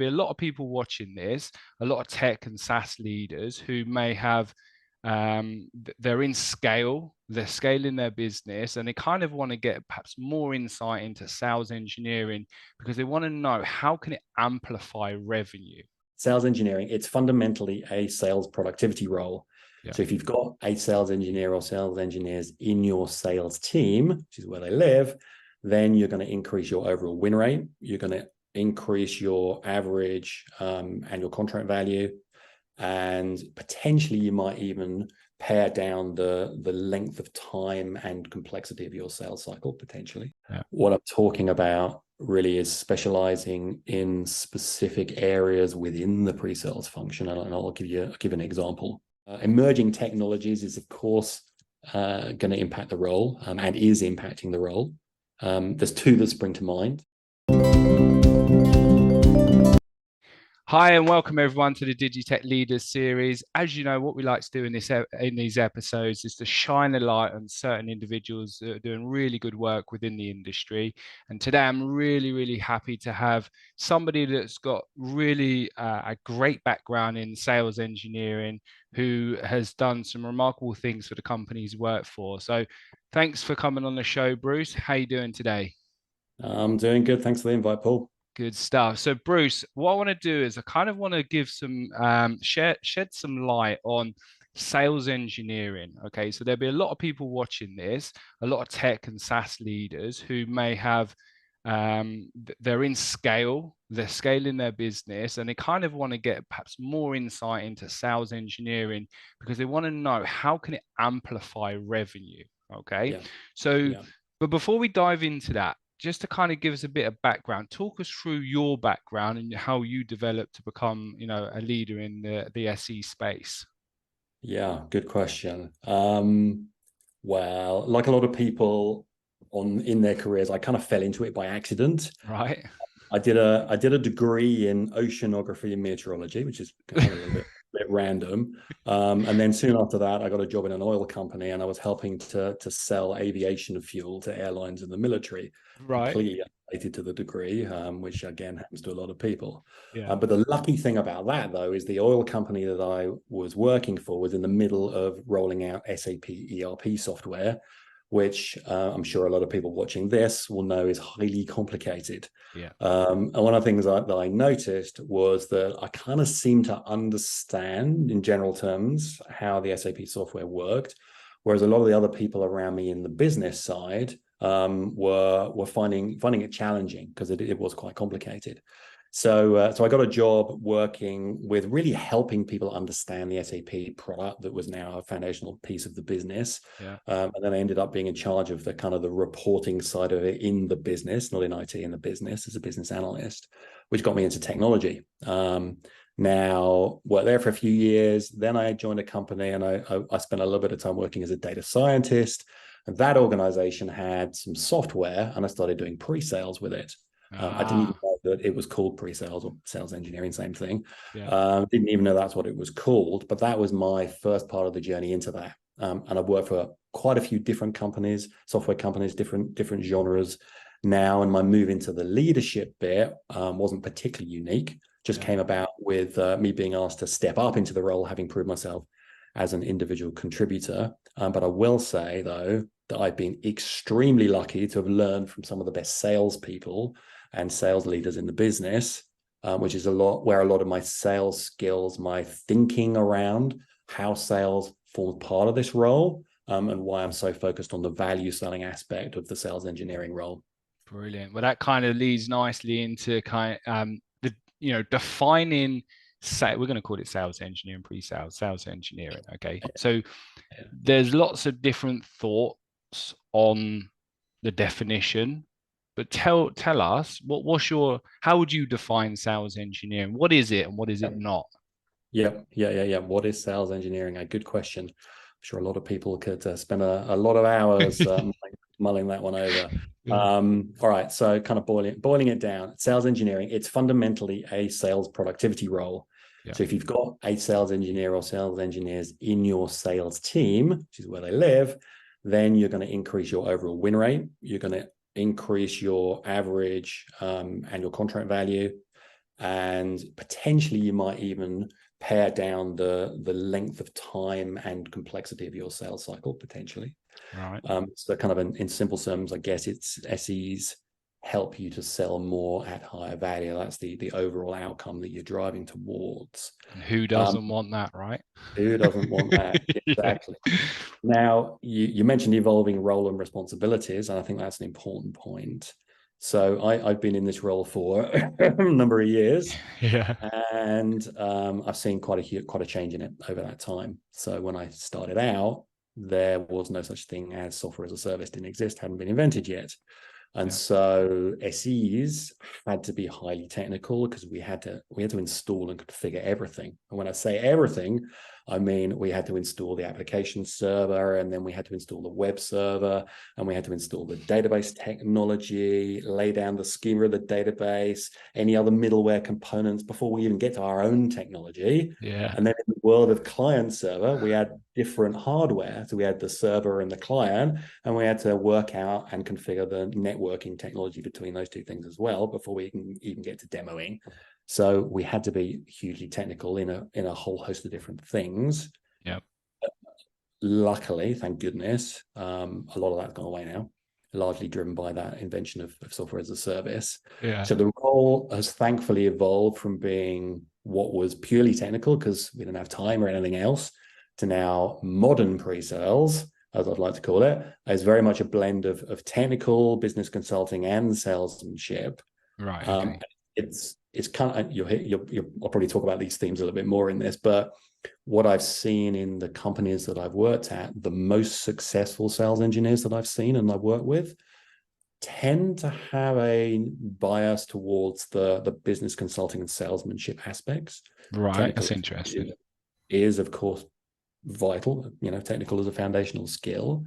be a lot of people watching this, a lot of tech and SaaS leaders who may have they're scaling their business, and they kind of want to get perhaps more insight into sales engineering because they want to know how can it amplify revenue. Sales engineering, it's fundamentally a sales productivity role. Yeah. So if you've got a sales engineer or sales engineers in your sales team, which is where they live, then you're going to increase your overall win rate. You're going to increase your average annual contract value. And potentially you might even pare down the length of time and complexity of your sales cycle, potentially. Yeah. What I'm talking about really is specializing in specific areas within the pre-sales function. And I'll give an example. Emerging technologies is, of course, going to impact the role and is impacting the role. There's two that spring to mind. Hi, and welcome everyone to the DigiTech Leaders series. As you know, what we like to do in these episodes is to shine a light on certain individuals that are doing really good work within the industry. And today I'm really happy to have somebody that's got really a great background in sales engineering, who has done some remarkable things for the companies he's worked for. So thanks for coming on the show, Bruce. How are you doing today? I'm doing good. Thanks for the invite, Paul. Good stuff. So Bruce, what I want to do is I kind of want to give some shed some light on sales engineering. Okay, so there'll be a lot of people watching this, a lot of tech and SaaS leaders who may have they're scaling their business, and they kind of want to get perhaps more insight into sales engineering because they want to know how can it amplify revenue. Okay, but before we dive into that, just to kind of give us a bit of background, talk us through your background and how you developed to become, a leader in the SE space. Yeah, good question. Well, like a lot of people in their careers, I kind of fell into it by accident. Right. I did a degree in oceanography and meteorology, which is kind of a little bit random. And then soon after that, I got a job in an oil company, and I was helping to sell aviation fuel to airlines and the military. Right. Completely unrelated to the degree, which again happens to a lot of people. Yeah. But the lucky thing about that, though, is the oil company that I was working for was in the middle of rolling out SAP ERP software, which I'm sure a lot of people watching this will know is highly complicated. Yeah. And one of the things that I noticed was that I kind of seemed to understand, in general terms, how the SAP software worked, whereas a lot of the other people around me in the business side were finding it challenging because it was quite complicated. So I got a job working with really helping people understand the SAP product that was now a foundational piece of the business. Yeah. And then I ended up being in charge of the reporting side of it in the business, not in IT, in the business, as a business analyst, which got me into technology. Now, worked there for a few years. Then I joined a company, and I spent a little bit of time working as a data scientist. And that organization had some software, and I started doing pre-sales with it. I didn't even know that it was called pre-sales or sales engineering, same thing. Yeah. Didn't even know that's what it was called, but that was my first part of the journey into that. And I've worked for quite a few different companies, software companies, different genres now. And my move into the leadership bit wasn't particularly unique, just came about with me being asked to step up into the role, having proved myself as an individual contributor. But I will say, though, that I've been extremely lucky to have learned from some of the best salespeople and sales leaders in the business, which is where a lot of my sales skills, my thinking around how sales forms part of this role, and why I'm so focused on the value selling aspect of the sales engineering role. Brilliant. Well, that kind of leads nicely into defining. We're going to call it sales engineering, pre-sales, sales engineering. Okay. So there's lots of different thoughts on the definition, but tell us how would you define sales engineering? What is it and what is it not? Yeah. What is sales engineering? A good question. I'm sure a lot of people could spend a lot of hours mulling that one over. All right, so kind of boiling it down. Sales engineering, it's fundamentally a sales productivity role. Yeah. So if you've got a sales engineer or sales engineers in your sales team, which is where they live, then you're going to increase your overall win rate. You're going to increase your average annual contract value. and potentially you might even pare down the length of time and complexity of your sales cycle potentially. Right. So kind of in simple terms, I guess it's SEs help you to sell more at higher value. That's the overall outcome that you're driving towards. And who doesn't want that, right? Who doesn't want that? Exactly. Yeah. Now, you mentioned evolving role and responsibilities, and I think that's an important point. So I've been in this role for a number of years, Yeah. and I've seen quite a change in it over that time. So when I started out, there was no such thing as software as a service, didn't exist, hadn't been invented yet. And so SEs had to be highly technical because we had to install and configure everything. And when I say everything, I mean we had to install the application server, and then we had to install the web server, and we had to install the database technology, lay down the schema of the database, any other middleware components before we even get to our own technology. Yeah. And then in the world of client server, we had different hardware. So we had the server and the client, and we had to work out and configure the networking technology between those two things as well before we can even get to demoing. So we had to be hugely technical in a whole host of different things. Yeah. Luckily, thank goodness, a lot of that's gone away now, largely driven by that invention of software as a service. Yeah. So the role has thankfully evolved from being what was purely technical because we didn't have time or anything else, to now modern pre-sales, as I'd like to call it, is very much a blend of technical, business consulting, and salesmanship. Right. Okay. It's kind of, I'll probably talk about these themes a little bit more in this, but what I've seen in the companies that I've worked at, the most successful sales engineers that I've seen and I've worked with tend to have a bias towards the business consulting and salesmanship aspects. Right. Technical That's interesting. is of course vital, technical is a foundational skill.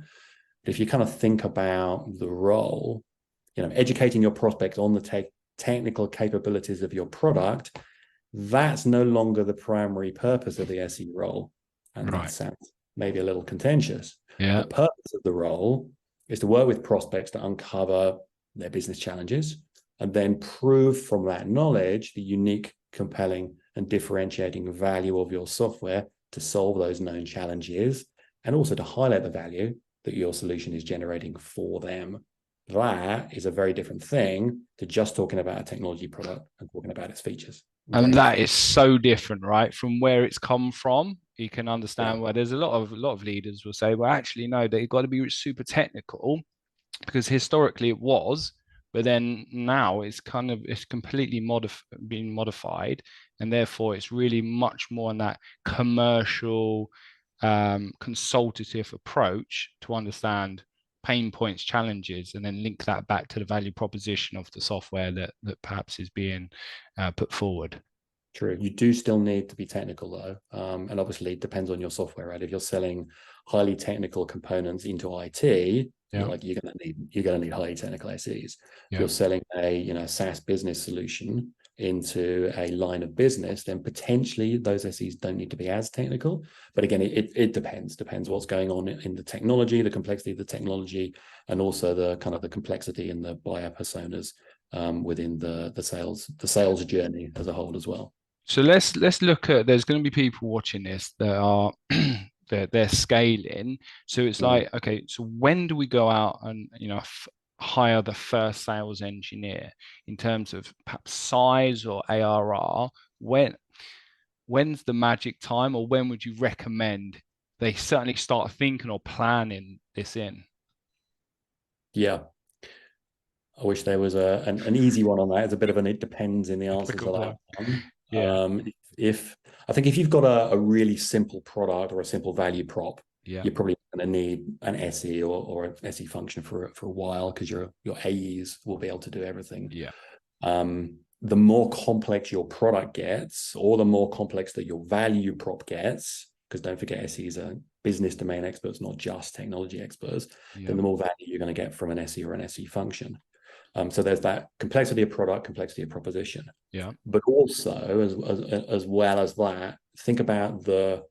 But if you kind of think about the role, educating your prospects on the technical capabilities of your product, that's no longer the primary purpose of the SE role. And Right. that sounds maybe a little contentious. Yeah. The purpose of the role is to work with prospects to uncover their business challenges and then prove from that knowledge the unique, compelling, and differentiating value of your software to solve those known challenges, and also to highlight the value that your solution is generating for them. That is a very different thing to just talking about a technology product and talking about its features. And that is so different, right, from where it's come from. You can understand where there's a lot of leaders will say, well, actually, no, they've got to be super technical because historically it was, but then now it's completely being modified, and therefore it's really much more on that commercial, consultative approach to understand pain points, challenges, and then link that back to the value proposition of the software that perhaps is being put forward. True. You do still need to be technical though. And obviously it depends on your software, right? If you're selling highly technical components into IT, you're gonna need highly technical SEs. If you're selling a SaaS business solution into a line of business, then potentially those SEs don't need to be as technical. But again, it depends what's going on in the technology, the complexity of the technology, and also the kind of the complexity in the buyer personas within the sales journey as a whole as well. So let's look at, there's going to be people watching this that are they're scaling. So it's like, okay, so when do we go out and hire the first sales engineer in terms of perhaps size or ARR? When's the magic time, or when would you recommend they certainly start thinking or planning this in? Yeah. I wish there was an easy one on that. It's a bit of an it depends in the answer to that one. Yeah. I think if you've got a really simple product or a simple value prop, you're probably going to need an SE or an SE function for a while, because your AEs will be able to do everything. Yeah. The more complex your product gets, or the more complex that your value prop gets, because don't forget SEs are business domain experts, not just technology experts, then the more value you're going to get from an SE or an SE function. So there's that complexity of product, complexity of proposition. Yeah. But also, as well as that, think about the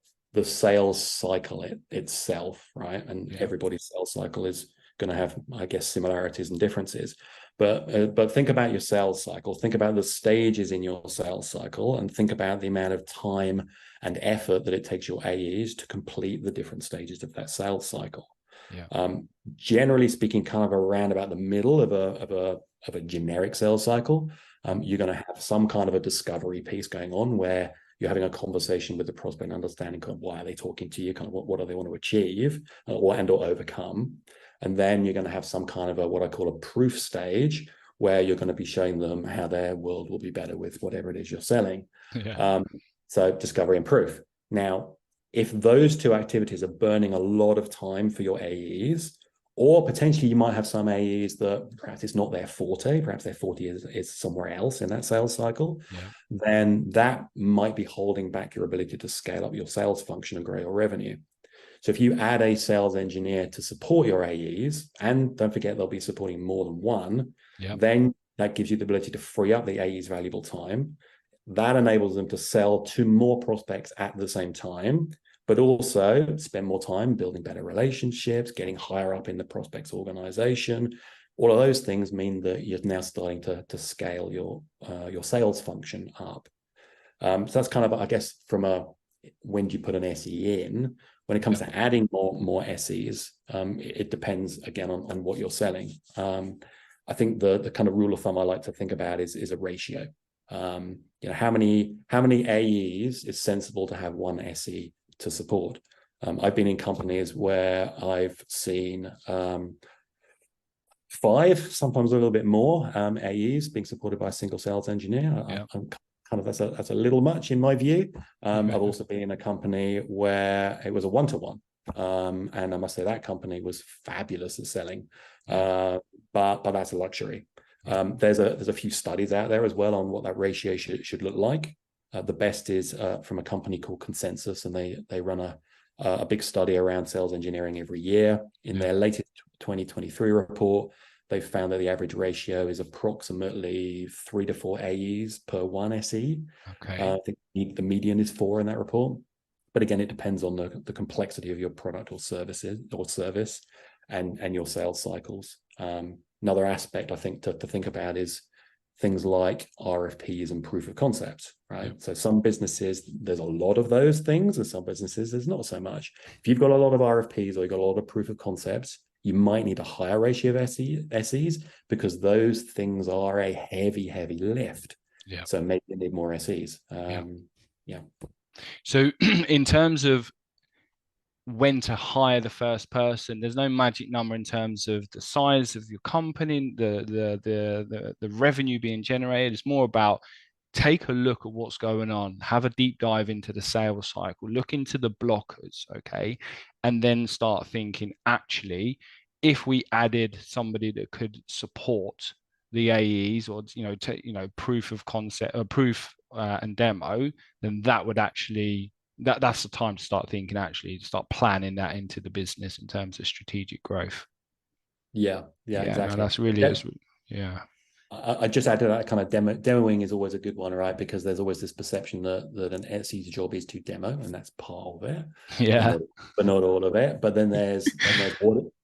sales cycle itself, right? And everybody's sales cycle is going to have, I guess, similarities and differences. But think about your sales cycle. Think about the stages in your sales cycle, and think about the amount of time and effort that it takes your AEs to complete the different stages of that sales cycle. Yeah. Generally speaking, kind of around about the middle of a generic sales cycle, you're going to have some kind of a discovery piece going on where you're having a conversation with the prospect, understanding kind of why are they talking to you, kind of what do they want to achieve or overcome. And then you're going to have some kind of what I call a proof stage, where you're going to be showing them how their world will be better with whatever it is you're selling. Yeah. So discovery and proof. Now, if those two activities are burning a lot of time for your AEs, or potentially you might have some AEs that perhaps it's not their forte, perhaps their forte is somewhere else in that sales cycle, then that might be holding back your ability to scale up your sales function and grow your revenue. So if you add a sales engineer to support your AEs, and don't forget they'll be supporting more than one, then that gives you the ability to free up the AE's valuable time. That enables them to sell to more prospects at the same time, but also spend more time building better relationships, getting higher up in the prospect's organization. All of those things mean that you're now starting to scale your sales function up. So that's kind of, I guess, when do you put an SE in? When it comes to adding more SEs, it depends again on what you're selling. I think the kind of rule of thumb I like to think about is a ratio. How many AEs is sensible to have one SE to support? I've been in companies where I've seen 5, sometimes a little bit more, AEs being supported by a single sales engineer. That's a little much in my view. I've also been in a company where it was a 1-to-1, and I must say that company was fabulous at selling, but that's a luxury. There's a few studies out there as well on what that ratio should look like. The best is from a company called Consensus, and they run a big study around sales engineering every year. In their latest 2023 report, they found that the average ratio is approximately 3 to 4 AEs per 1 SE. I think the median is 4 in that report. But again, it depends on the complexity of your product or service and your sales cycles. Another aspect I think to think about is things like RFPs and proof of concepts, right? So some businesses, there's a lot of those things, and some businesses, there's not so much. If you've got a lot of RFPs or you've got a lot of proof of concepts, you might need a higher ratio of SEs because those things are a heavy lift. So maybe you need more SEs. So in terms of when to hire the first person, there's no magic number in terms of the size of your company, the revenue being generated. It's more about take a look at what's going on, have a deep dive into the sales cycle, look into the blockers, okay, and then start thinking, actually, if we added somebody that could support the AEs or proof of concept or proof and demo, then that would actually that's the time to start thinking, actually start planning that into the business in terms of strategic growth. Exactly. No, that's really I just add to that, kind of demoing is always a good one, right? Because there's always this perception that an SE's job is to demo, and that's part of it. But not all of it. But then there's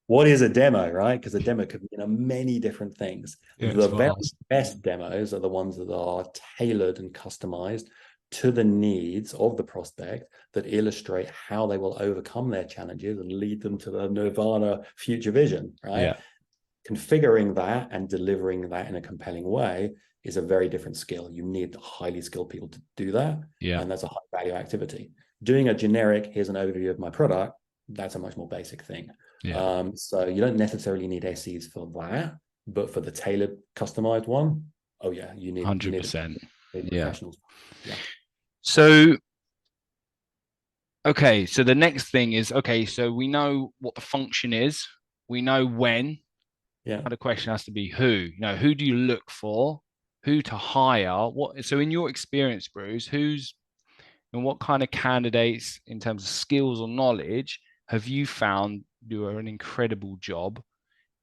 what is a demo, right? Because a demo could mean many different things. The very best demos are the ones that are tailored and customized to the needs of the prospect, that illustrate how they will overcome their challenges and lead them to the nirvana future vision, right? Configuring that and delivering that in a compelling way is a very different skill. You need highly skilled people to do that. And that's a high value activity. Doing a generic, here's an overview of my product, that's a much more basic thing. So you don't necessarily need SEs for that, but for the tailored, customized one, you need 100%. Professionals. So okay, so the next thing is, so we know what the function is, we know when. The question has to be who. Who do you look for? Who to hire? So in your experience, Bruce, what kind of candidates in terms of skills or knowledge have you found do an incredible job?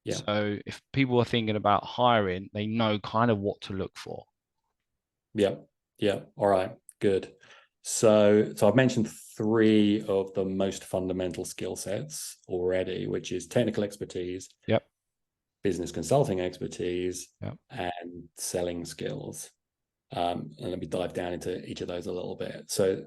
So if people are thinking about hiring, they know kind of what to look for. All right, good. So I've mentioned 3 of the most fundamental skill sets already, which is technical expertise, business consulting expertise, Yeah. and selling skills. And let me dive down into each of those a little bit. So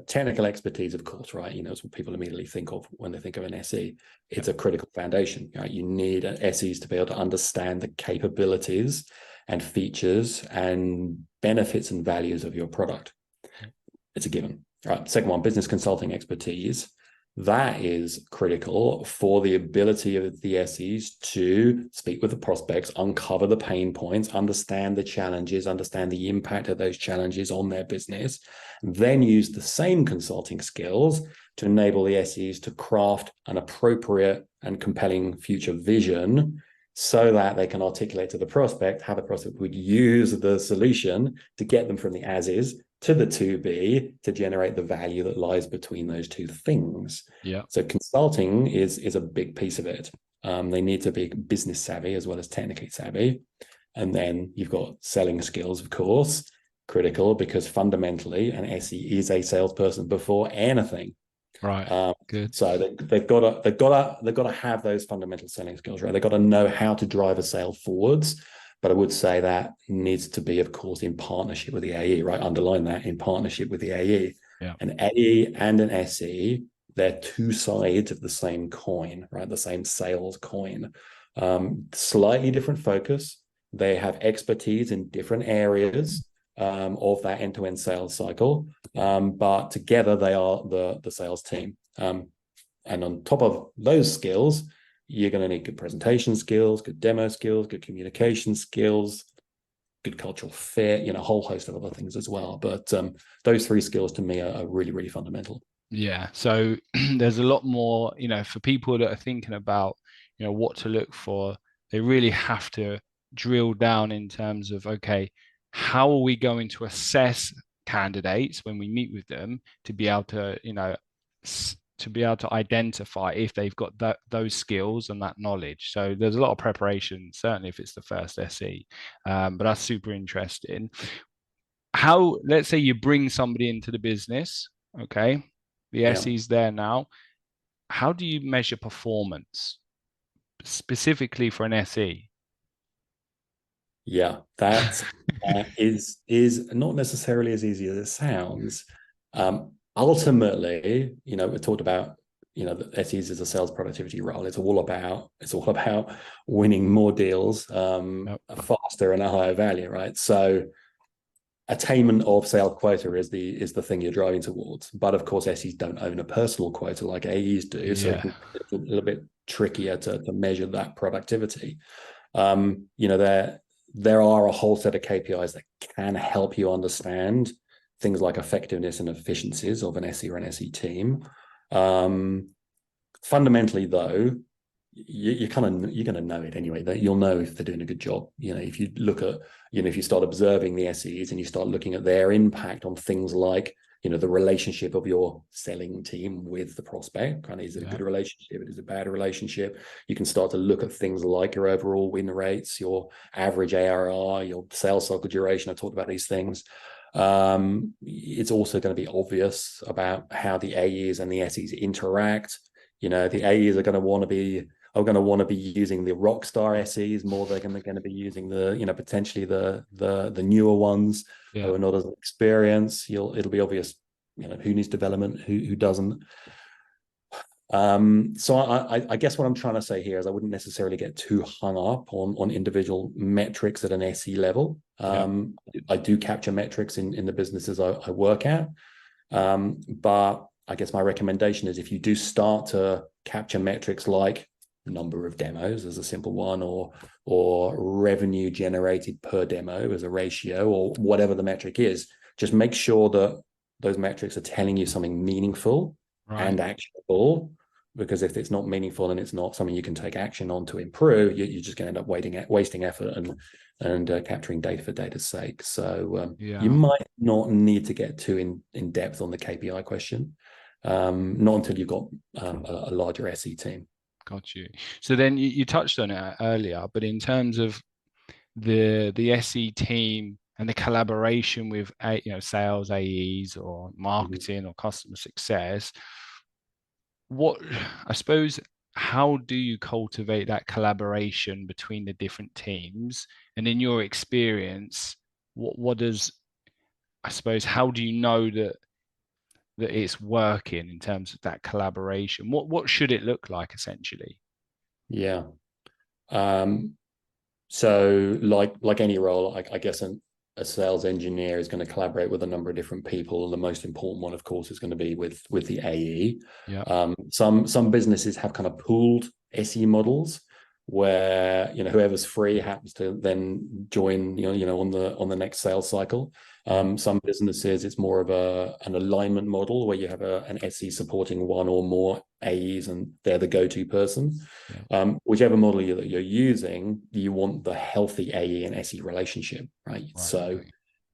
technical expertise, of course, right? It's what people immediately think of when they think of an SE. It's a critical foundation, right? You need SEs to be able to understand the capabilities and features and benefits and values of your product. It's a given. All right. Second one, business consulting expertise. That is critical for the ability of the SEs to speak with the prospects, uncover the pain points, understand the challenges, understand the impact of those challenges on their business, then use the same consulting skills to enable the SEs to craft an appropriate and compelling future vision so that they can articulate to the prospect how the prospect would use the solution to get them from the as is to the to be to generate the value that lies between those two things. Yeah. So consulting is a big piece of it. They need to be business savvy as well as technically savvy. And then you've got selling skills, of course, critical, because fundamentally an SE is a salesperson before anything. Right. Good. So they've got to have those fundamental selling skills, right? They've got to know how to drive a sale forwards. But I would say that needs to be, of course, in partnership with the AE, right? Underline that, in partnership with the AE. Yeah. An AE and an SE, they're two sides of the same coin, right? The same sales coin. Slightly different focus. They have expertise in different areas of that end-to-end sales cycle. But together they are the sales team. And on top of those skills, you're going to need good presentation skills, good demo skills, good communication skills, good cultural fit, a whole host of other things as well. But those three skills to me are really, really fundamental. Yeah. So there's a lot more, for people that are thinking about, what to look for, they really have to drill down in terms of, okay, how are we going to assess candidates when we meet with them to be able to, to be able to identify if they've got those skills and that knowledge. So there's a lot of preparation, certainly if it's the first SE, but that's super interesting. Let's say you bring somebody into the business, okay, the SE's there now. How do you measure performance specifically for an SE? Yeah, that is not necessarily as easy as it sounds. Ultimately, we talked about, the SEs is a sales productivity role. It's all about winning more deals faster and a higher value, right? So attainment of sales quota is the thing you're driving towards. But of course, SEs don't own a personal quota like AEs do, so it's a little bit trickier to measure that productivity. There are a whole set of KPIs that can help you understand things like effectiveness and efficiencies of an SE or an SE team. Fundamentally, though, you're going to know it anyway. That you'll know if they're doing a good job. If you look at, if you start observing the SEs and you start looking at their impact on things like, the relationship of your selling team with the prospect. Kind of, is it a good relationship? Is it a bad relationship? You can start to look at things like your overall win rates, your average ARR, your sales cycle duration. I talked about these things. It's also going to be obvious about how the AEs and the SEs interact. The AEs are going to want to be using the rock star SEs more. They're going to be using the potentially the newer ones who are not as experienced. It'll be obvious who needs development, who doesn't. So I guess what I'm trying to say here is I wouldn't necessarily get too hung up on individual metrics at an SE level. I do capture metrics in the businesses I work at, but I guess my recommendation is if you do start to capture metrics like number of demos as a simple one, or revenue generated per demo as a ratio, or whatever the metric is, just make sure that those metrics are telling you something meaningful and actionable. Because if it's not meaningful and it's not something you can take action on to improve, you're just going to end up wasting effort and capturing data for data's sake. So you might not need to get too in depth on the KPI question, not until you've got a larger SE team. Got you. So then you touched on it earlier, but in terms of the SE team and the collaboration with sales AEs or marketing or customer success, I suppose, how do you cultivate that collaboration between the different teams? And in your experience, what does, I suppose, how do you know that it's working in terms of that collaboration? What should it look like essentially? Yeah. So like any role, I guess a sales engineer is going to collaborate with a number of different people. And the most important one, of course, is going to be with the AE. Yeah. Some businesses have kind of pooled SE models where whoever's free happens to then join on the next sales cycle. Some businesses, it's more of an alignment model where you have an SE supporting one or more AEs and they're the go-to person. Yeah. Whichever model you're using, you want the healthy AE and SE relationship, right? So Okay.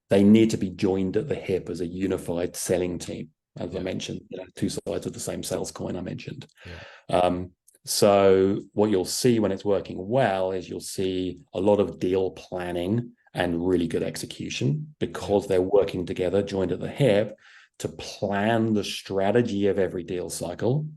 they need to be joined at the hip as a unified selling team. As I Yeah. mentioned, two sides of the same sales coin I mentioned. Yeah. So what you'll see when it's working well is you'll see a lot of deal planning and really good execution Yeah. because they're working together, joined at the hip, to plan the strategy of every deal cycle,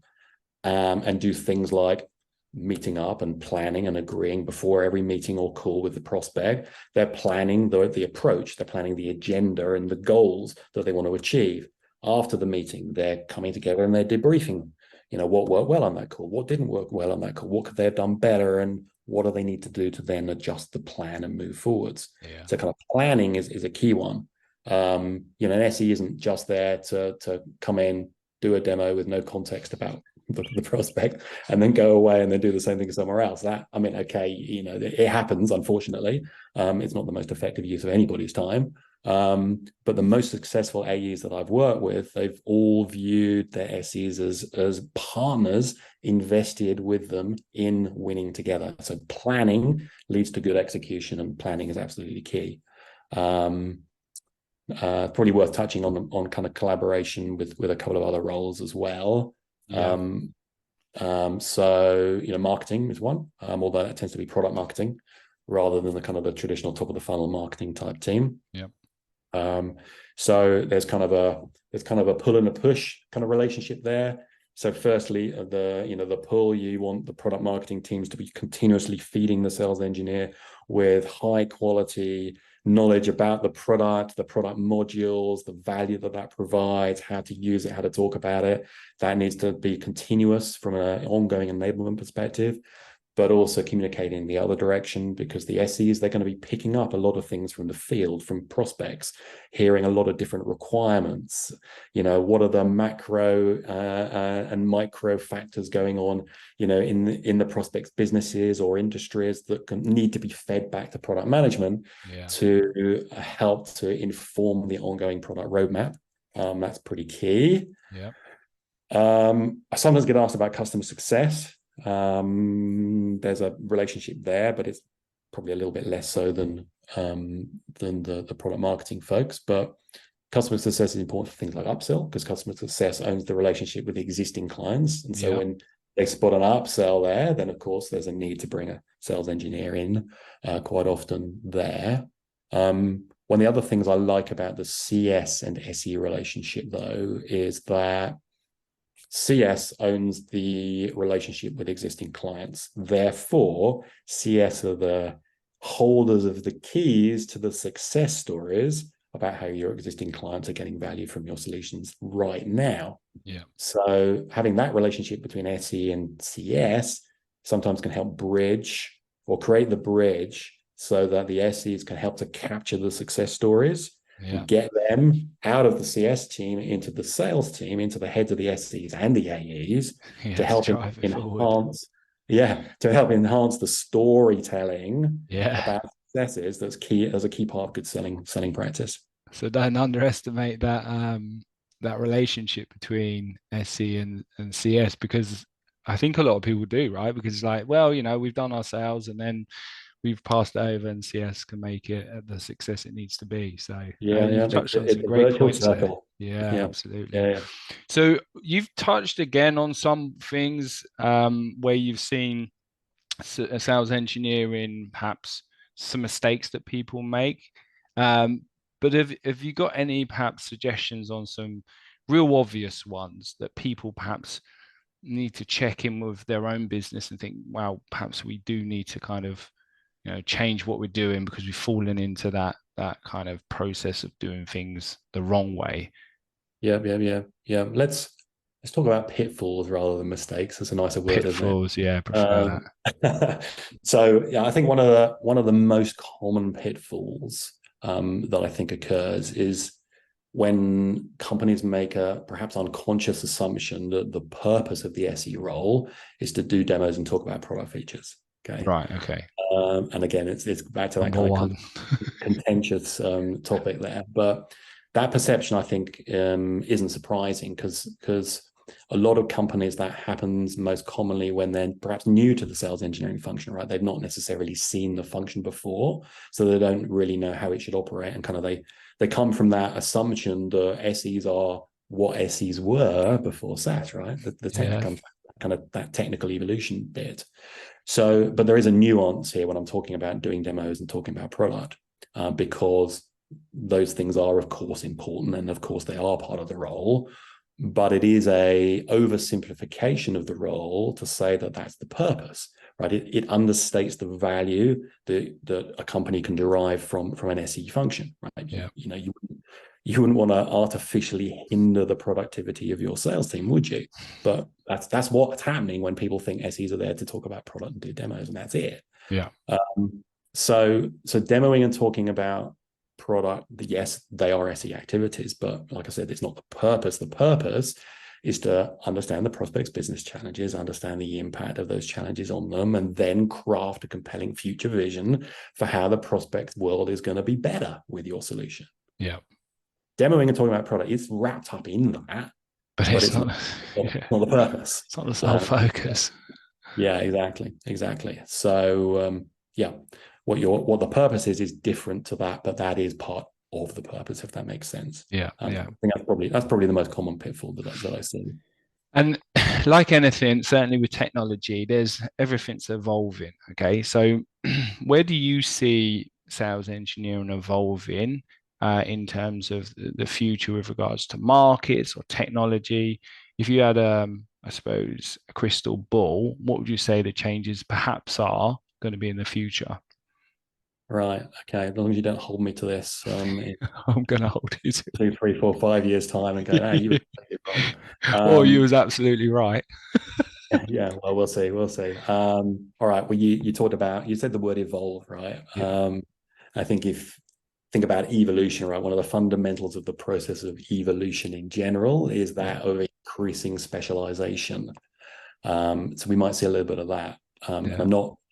and do things like meeting up and planning and agreeing before every meeting or call with the prospect. They're planning the approach, they're planning the agenda and the goals that they want to achieve. After the meeting, they're coming together and they're debriefing. What worked well on that call, what didn't work well on that call, what could they have done better, and what do they need to do to then adjust the plan and move forwards. Yeah. So kind of planning is a key one. An SE isn't just there to come in, do a demo with no context about the prospect, and then go away and then do the same thing somewhere else. Okay, it happens, unfortunately. It's not the most effective use of anybody's time. But the most successful AEs that I've worked with, they've all viewed their SEs as partners invested with them in winning together. So planning leads to good execution, and planning is absolutely key. Probably worth touching on kind of collaboration with a couple of other roles as well. Yeah. So marketing is one, although that tends to be product marketing rather than the kind of the traditional top of the funnel marketing type team. Yeah. So there's kind of a pull and a push kind of relationship there. So firstly, the pull, you want the product marketing teams to be continuously feeding the sales engineer with high quality knowledge about the product modules, the value that provides, how to use it, how to talk about it. That needs to be continuous from an ongoing enablement perspective, but also communicating the other direction, because the SEs, they're going to be picking up a lot of things from the field, from prospects, hearing a lot of different requirements. What are the macro and micro factors going on, in the prospects businesses or industries that need to be fed back to product management to help to inform the ongoing product roadmap. That's pretty key. Yeah. I sometimes get asked about customer success. There's a relationship there, but it's probably a little bit less so than the product marketing folks. But customer success is important for things like upsell, because customer success owns the relationship with the existing clients. And so when they spot an upsell there, then of course there's a need to bring a sales engineer in quite often there. One of the other things I like about the CS and SE relationship, though, is that CS owns the relationship with existing clients. Therefore, CS are the holders of the keys to the success stories about how your existing clients are getting value from your solutions right now. Yeah. So having that relationship between SE and CS sometimes can help bridge or create the bridge so that the SEs can help to capture the success stories and get them out of the CS team into the sales team, into the heads of the SEs and the AEs to help enhance the storytelling about successes. That's key as a key part of good selling practice. So don't underestimate that that relationship between SE and CS, because I think a lot of people do, right? Because it's like, well, we've done our sales and then we've passed it over, and CS can make it the success it needs to be. So you've touched on some great points there. Yeah, absolutely. Yeah. So you've touched again on some things where you've seen a sales engineering, perhaps some mistakes that people make. But have you got any perhaps suggestions on some real obvious ones that people perhaps need to check in with their own business and think, wow, perhaps we do need to kind of, change what we're doing because we've fallen into that kind of process of doing things the wrong way. Yeah. Let's talk about pitfalls rather than mistakes. That's a nicer word, isn't it? Pitfalls, yeah, I prefer that. So yeah, I think one of the most common pitfalls that I think occurs is when companies make a perhaps unconscious assumption that the purpose of the SE role is to do demos and talk about product features. Okay. Right. Okay. And again, it's back to that Number kind one. of contentious topic there. But that perception, I think, isn't surprising because a lot of companies, that happens most commonly when they're perhaps new to the sales engineering function, right? They've not necessarily seen the function before, so they don't really know how it should operate, and kind of they come from that assumption that SEs are what SEs were before SaaS, right? The technical kind of that technical evolution bit. So, but there is a nuance here when I'm talking about doing demos and talking about product, because those things are, of course, important, and of course they are part of the role. But it is a oversimplification of the role to say that that's the purpose, right? It understates the value that a company can derive from an SE function, right? Yeah. You wouldn't want to artificially hinder the productivity of your sales team, would you? But that's what's happening when people think SEs are there to talk about product and do demos, and that's it. Yeah. So demoing and talking about product, yes, they are SE activities, but like I said, it's not the purpose. The purpose is to understand the prospect's business challenges, understand the impact of those challenges on them, and then craft a compelling future vision for how the prospect's world is going to be better with your solution. Yeah. Demoing and talking about product is wrapped up in that, but it's not the purpose. It's not the sole focus. Yeah, exactly. So what the purpose is different to that, but that is part of the purpose, if that makes sense. Yeah. I think that's probably the most common pitfall that I see. And like anything, certainly with technology, everything's evolving. Okay, so where do you see sales engineering evolving in terms of the future with regards to markets or technology? If you had, I suppose, a crystal ball, what would you say the changes perhaps are going to be in the future? Right. Okay. As long as you don't hold me to this, in I'm going to hold you to 2, 3, 4, 5 years time and go, "Hey, you were wrong." or you was absolutely right. Yeah. Well, we'll see. All right. Well, you said the word evolve, right? Yeah. I think think about evolution, right? One of the fundamentals of the process of evolution in general is that of increasing specialization. So we might see a little bit of that. And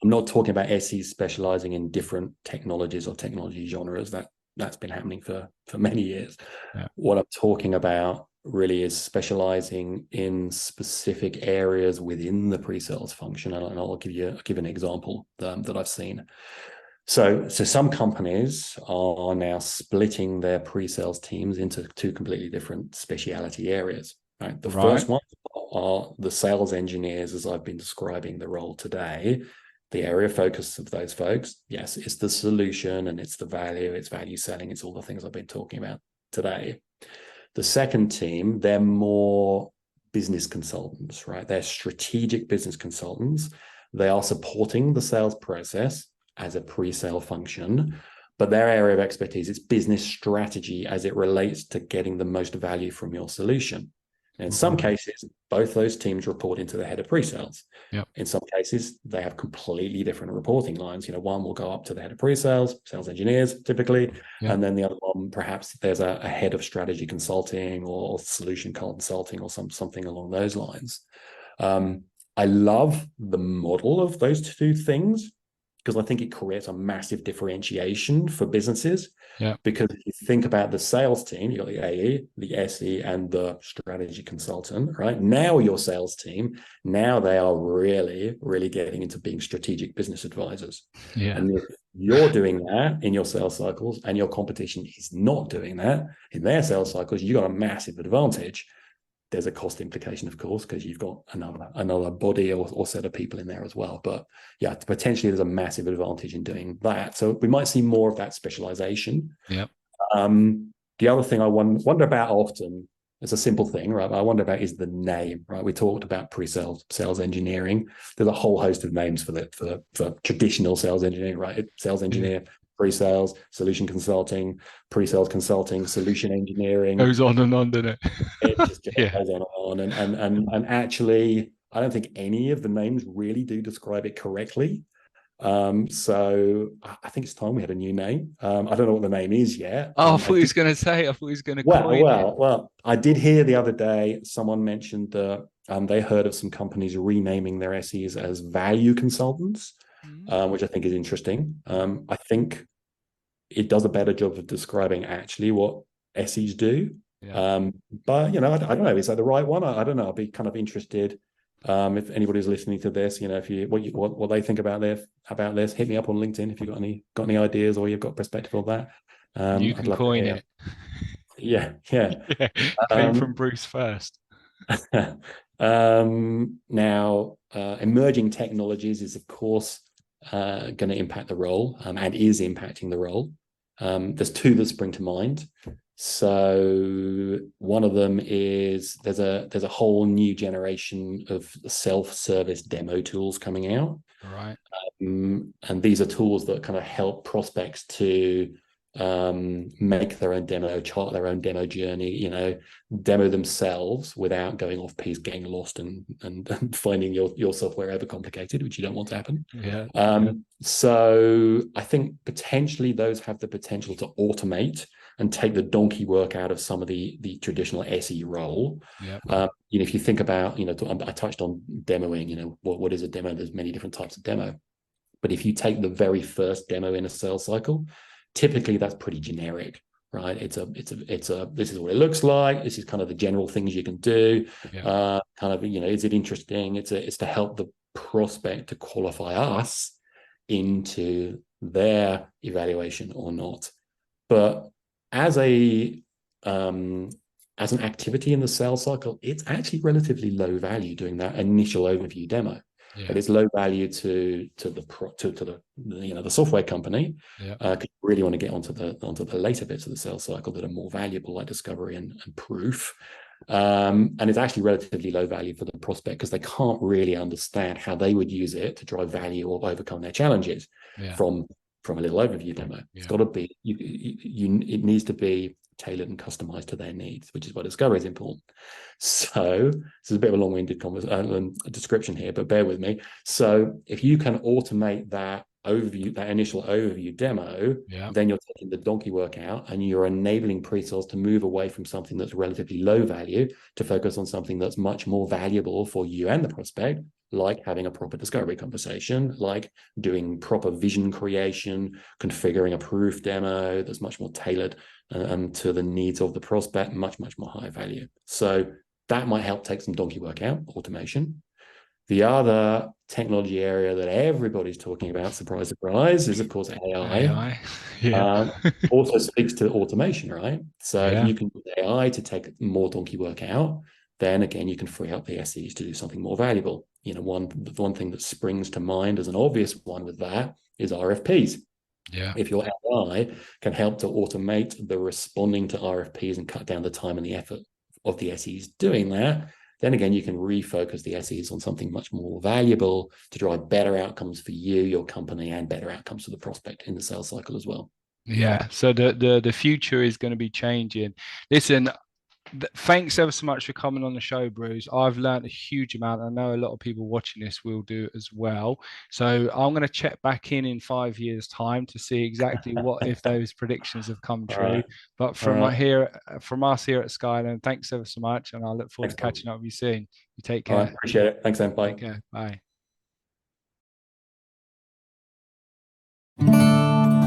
I'm not talking about SEs specializing in different technologies or technology genres. That's been happening for many years. Yeah. What I'm talking about really is specializing in specific areas within the pre-sales function, and I'll give an example that I've seen. So some companies are now splitting their pre-sales teams into two completely different speciality areas. Right. The first one are the sales engineers, as I've been describing the role today. The area of focus of those folks, yes, it's the solution and it's the value, it's value selling, it's all the things I've been talking about today. The second team, they're more business consultants, right? They're strategic business consultants. They are supporting the sales process as a pre-sale function, but their area of expertise is business strategy as it relates to getting the most value from your solution. And in some cases, both those teams report into the head of pre-sales. Yep. In some cases, they have completely different reporting lines. One will go up to the head of pre-sales, sales engineers typically, and then the other one, perhaps there's a head of strategy consulting or solution consulting or something along those lines. I love the model of those two things, because I think it creates a massive differentiation for businesses. Yeah. Because if you think about the sales team, you've got the AE, the SE, and the strategy consultant, right? Now your sales team, now they are really, really getting into being strategic business advisors. Yeah. And if you're doing that in your sales cycles and your competition is not doing that in their sales cycles, you've got a massive advantage. There's a cost implication, of course, because you've got another body or set of people in there as well. But yeah, potentially there's a massive advantage in doing that. So we might see more of that specialization. Yeah. The other thing I wonder about often It's a simple thing, right? I wonder about is the name, right? We talked about pre-sales, sales engineering. There's a whole host of names for traditional sales engineering, right? Sales Yeah. engineer, pre-sales, solution consulting, pre-sales consulting, solution engineering. Goes on and on, doesn't it? It just Yeah. goes on and actually, I don't think any of the names really do describe it correctly. So I think it's time we had a new name. I don't know what the name is yet. Oh, I I thought he did was going to say, I thought he was going to well, coin it. well, well. I did hear the other day someone mentioned that they heard of some companies renaming their SEs as value consultants, which I think is interesting. I think it does a better job of describing actually what SEs do. Yeah. But I don't know. Is that the right one? I don't know. I'll be kind of interested. If anybody's listening to this, if what they think about this, hit me up on LinkedIn if you've got any ideas or you've got perspective on that. You I'd can love to coin hear. it. Yeah, yeah. Yeah. Came from Um, Bruce first. Now, emerging technologies is, of course, going to impact the role and is impacting the role. There's two that spring to mind. So one of them is there's a whole new generation of self-service demo tools coming out. All right. And these are tools that kind of help prospects to make their own demo, chart their own demo journey, demo themselves without going off piece, getting lost and finding your software overcomplicated, which you don't want to happen. Yeah. So I think potentially those have the potential to automate and take the donkey work out of some of the traditional SE role. Yeah. If you think about, I touched on demoing, what is a demo? There's many different types of demo. But if you take the very first demo in a sales cycle, typically that's pretty generic, right? It's a this is what it looks like. This is kind of the general things you can do. Yeah. Is it interesting? It's to help the prospect to qualify us into their evaluation or not. But as an activity in the sales cycle, it's actually relatively low value doing that initial overview demo. Yeah. But it's low value to the software company. Yeah. Because you really want to get onto the later bits of the sales cycle that are more valuable, like discovery and proof. And it's actually relatively low value for the prospect because they can't really understand how they would use it to drive value or overcome their challenges from a little overview demo. It's got to be it needs to be tailored and customized to their needs, which is why discovery is important. So this is a bit of a long-winded description here, but bear with me. So if you can automate that initial overview demo, then you're taking the donkey work out and you're enabling pre-sales to move away from something that's relatively low value to focus on something that's much more valuable for you and the prospect, like having a proper discovery conversation, like doing proper vision creation, configuring a proof demo that's much more tailored to the needs of the prospect, much, much more high value. So that might help take some donkey work out, automation. The other technology area that everybody's talking about, surprise, surprise, is of course AI. Yeah. Also speaks to automation, right? So if you can use AI to take more donkey work out, then again, you can free up the SEs to do something more valuable. One thing that springs to mind as an obvious one with that is RFPs. Yeah. If your AI can help to automate the responding to RFPs and cut down the time and the effort of the SEs doing that, then again, you can refocus the SEs on something much more valuable to drive better outcomes for you, your company, and better outcomes for the prospect in the sales cycle as well. Yeah. So the future is going to be changing. Listen, thanks ever so much for coming on the show, Bruce. I've learned a huge amount. I know a lot of people watching this will do as well. So I'm going to check back in 5 years' time to see exactly what if those predictions have come true. Right. But from us here at Skyland, thanks ever so much, and I look forward to catching up with you soon. You take care. All right, appreciate it. Thanks, Sam. Bye. Take care. Bye.